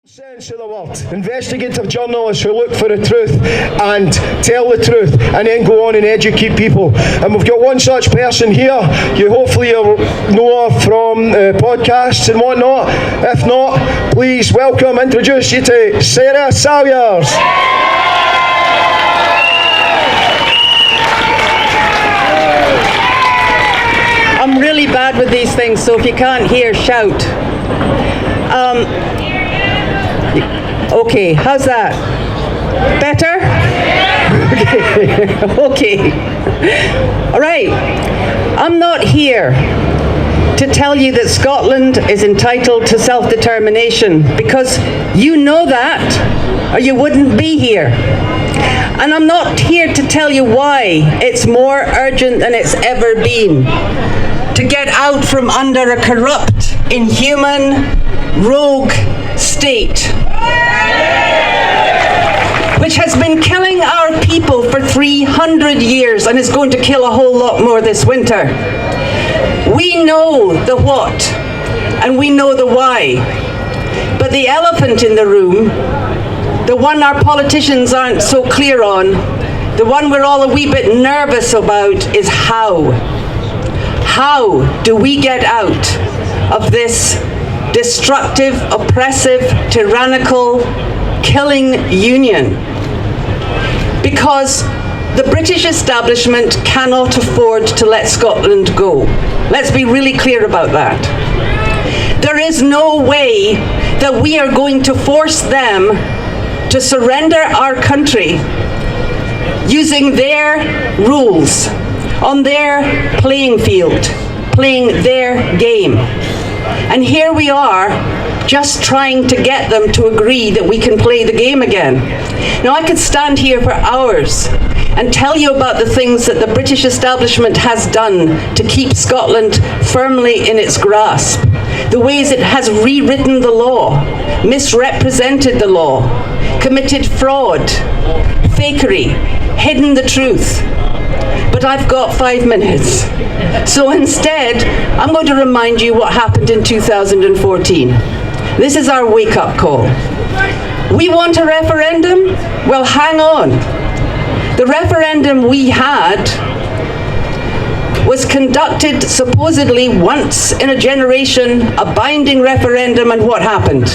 Sense of the word. Investigative journalists who look for the truth and tell the truth and then go on and educate people. And we've got one such person here. You hopefully know her from podcasts and whatnot. If not, please introduce you to Sara Salyers. I'm really bad with these things, so if you can't hear, shout. Okay, how's that? Better? Okay. All right. I'm not here to tell you that Scotland is entitled to self-determination, because you know that, or you wouldn't be here. And I'm not here to tell you why it's more urgent than it's ever been to get out from under a corrupt, inhuman, rogue state, which has been killing our people for 300 years and is going to kill a whole lot more this winter. We know the what and we know the why, but the elephant in the room, the one our politicians aren't so clear on, the one we're all a wee bit nervous about, is how. How do we get out of this destructive, oppressive, tyrannical, killing union? Because the British establishment cannot afford to let Scotland go. Let's be really clear about that. There is no way that we are going to force them to surrender our country using their rules, on their playing field, playing their game. And here we are, just trying to get them to agree that we can play the game again. Now, I could stand here for hours and tell you about the things that the British establishment has done to keep Scotland firmly in its grasp, the ways it has rewritten the law, misrepresented the law, committed fraud, fakery, hidden the truth. But I've got 5 minutes. So instead, I'm going to remind you what happened in 2014. This is our wake-up call. We want a referendum? Well, hang on. The referendum we had was conducted supposedly once in a generation, a binding referendum, and what happened?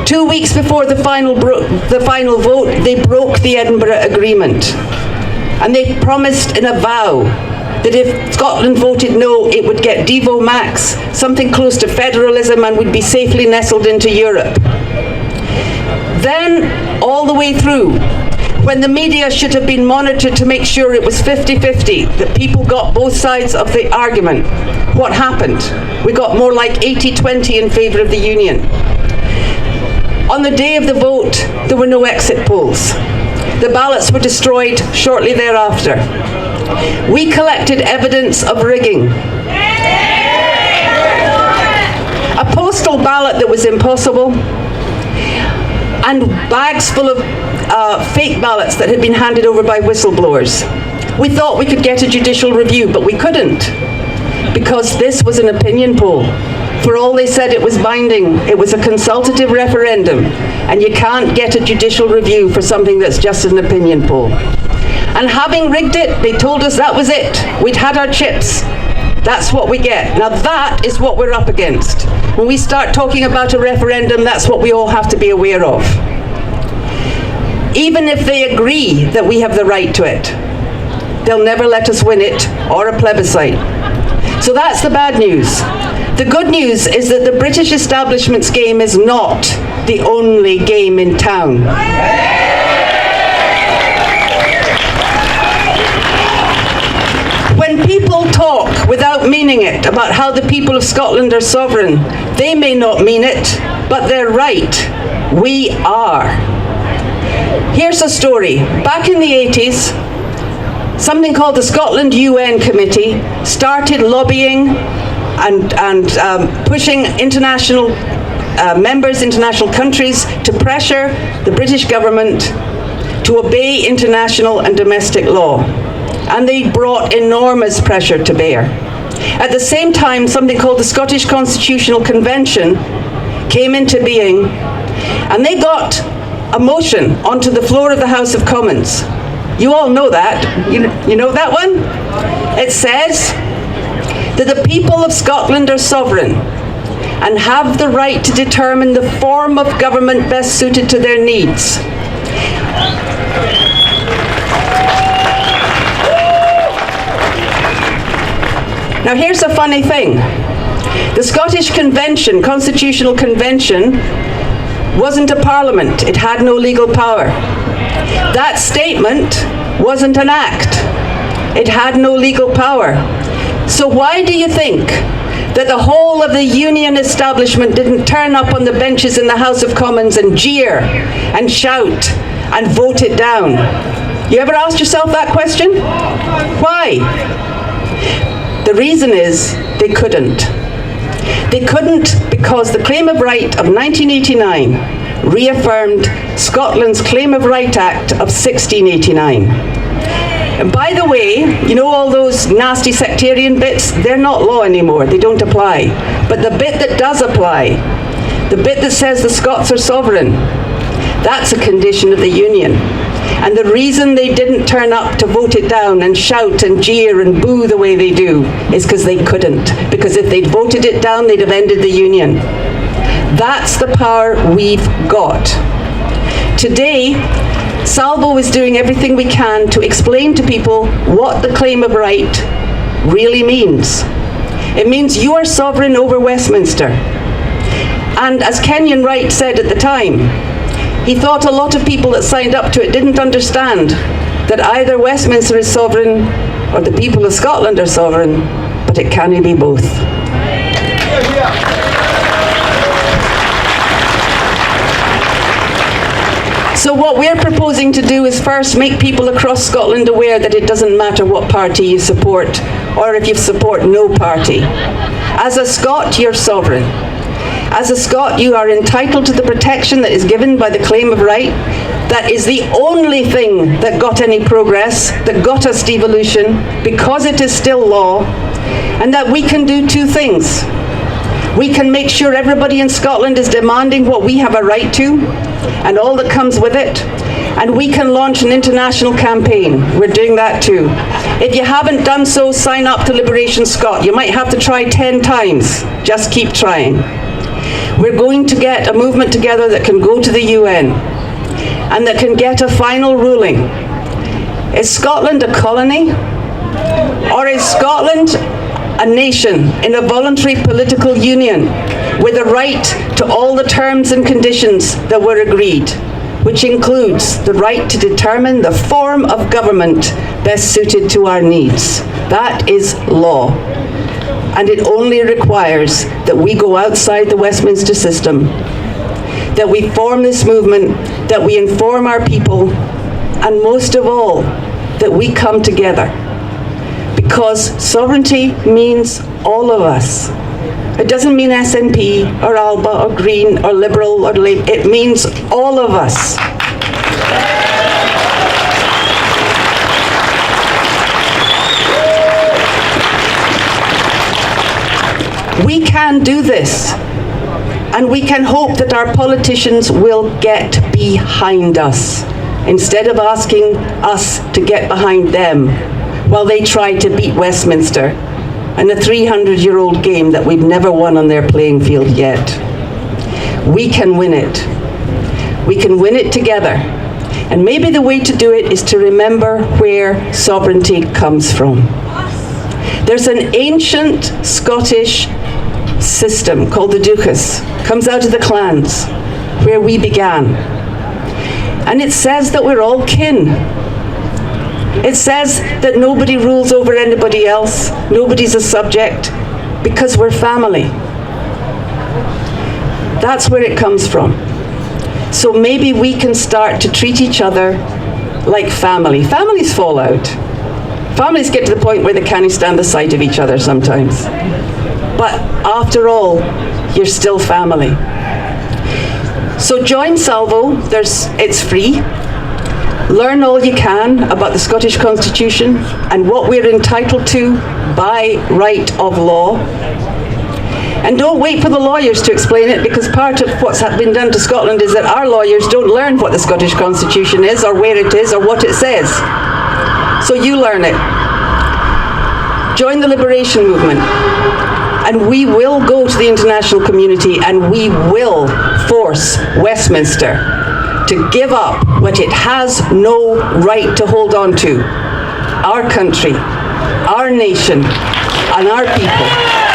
2 weeks before the final vote, they broke the Edinburgh Agreement. And they promised in a vow that if Scotland voted no, it would get Devo Max, something close to federalism, and would be safely nestled into Europe. Then, all the way through, when the media should have been monitored to make sure it was 50-50, that people got both sides of the argument, what happened? We got more like 80-20 in favour of the union. On the day of the vote, there were no exit polls. The ballots were destroyed shortly thereafter. We collected evidence of rigging. A postal ballot that was impossible, and bags full of fake ballots that had been handed over by whistleblowers. We thought we could get a judicial review, but we couldn't, because this was an opinion poll. For all they said it was binding, it was a consultative referendum, and you can't get a judicial review for something that's just an opinion poll. And having rigged it, they told us that was it. We'd had our chips. That's what we get. Now that is what we're up against. When we start talking about a referendum, that's what we all have to be aware of. Even if they agree that we have the right to it, they'll never let us win it, or a plebiscite. So that's the bad news. The good news is that the British establishment's game is not the only game in town. When people talk without meaning it about how the people of Scotland are sovereign, they may not mean it, but they're right. We are. Here's a story. Back in the 80s, something called the Scotland UN Committee started lobbying and pushing international members, international countries, to pressure the British government to obey international and domestic law. And they brought enormous pressure to bear. At the same time, something called the Scottish Constitutional Convention came into being, and they got a motion onto the floor of the House of Commons. You all know that. You know that one? It says that the people of Scotland are sovereign and have the right to determine the form of government best suited to their needs. Now here's a funny thing. The Scottish Convention, Constitutional Convention, wasn't a parliament. It had no legal power. That statement wasn't an act. It had no legal power. So why do you think that the whole of the union establishment didn't turn up on the benches in the House of Commons and jeer and shout and vote it down? You ever asked yourself that question? Why? The reason is they couldn't. They couldn't because the Claim of Right of 1989 reaffirmed Scotland's Claim of Right Act of 1689. And by the way, you know all those nasty sectarian bits? They're not law anymore. They don't apply. But the bit that does apply, the bit that says the Scots are sovereign, that's a condition of the Union. And the reason they didn't turn up to vote it down and shout and jeer and boo the way they do is because they couldn't. Because if they'd voted it down, they'd have ended the Union. That's the power we've got. Today, Salvo is doing everything we can to explain to people what the Claim of Right really means. It means you are sovereign over Westminster. And as Kenyon Wright said at the time, he thought a lot of people that signed up to it didn't understand that either Westminster is sovereign or the people of Scotland are sovereign, but it can't be both. So what we're proposing to do is first make people across Scotland aware that it doesn't matter what party you support or if you support no party. As a Scot, you're sovereign. As a Scot, you are entitled to the protection that is given by the Claim of Right. That is the only thing that got any progress, that got us devolution, because it is still law, and that we can do two things. We can make sure everybody in Scotland is demanding what we have a right to, and all that comes with it, and we can launch an international campaign. We're doing that too. If you haven't done so, sign up to Liberation Scot. You might have to try 10 times. Just keep trying. We're going to get a movement together that can go to the UN and that can get a final ruling. Is Scotland a colony? Or is Scotland a nation in a voluntary political union with a right to all the terms and conditions that were agreed, which includes the right to determine the form of government best suited to our needs? That is law. And it only requires that we go outside the Westminster system, that we form this movement, that we inform our people, and most of all, that we come together. Because sovereignty means all of us. It doesn't mean SNP or Alba or Green or Liberal or Labour. It means all of us. We can do this, and we can hope that our politicians will get behind us instead of asking us to get behind them while they try to beat Westminster in a 300-year-old game that we've never won on their playing field yet. We can win it. We can win it together. And maybe the way to do it is to remember where sovereignty comes from. There's an ancient Scottish system called the Duchas, comes out of the clans, where we began. And it says that we're all kin. It says that nobody rules over anybody else, nobody's a subject, because we're family. That's where it comes from. So maybe we can start to treat each other like family. Families fall out. Families get to the point where they can't stand the sight of each other sometimes. But after all, you're still family. So join Salvo, it's free. Learn all you can about the Scottish Constitution and what we're entitled to by right of law. And don't wait for the lawyers to explain it, because part of what's been done to Scotland is that our lawyers don't learn what the Scottish Constitution is, or where it is, or what it says. So you learn it. Join the liberation movement. And we will go to the international community and we will force Westminster to give up what it has no right to hold on to: our country, our nation, and our people.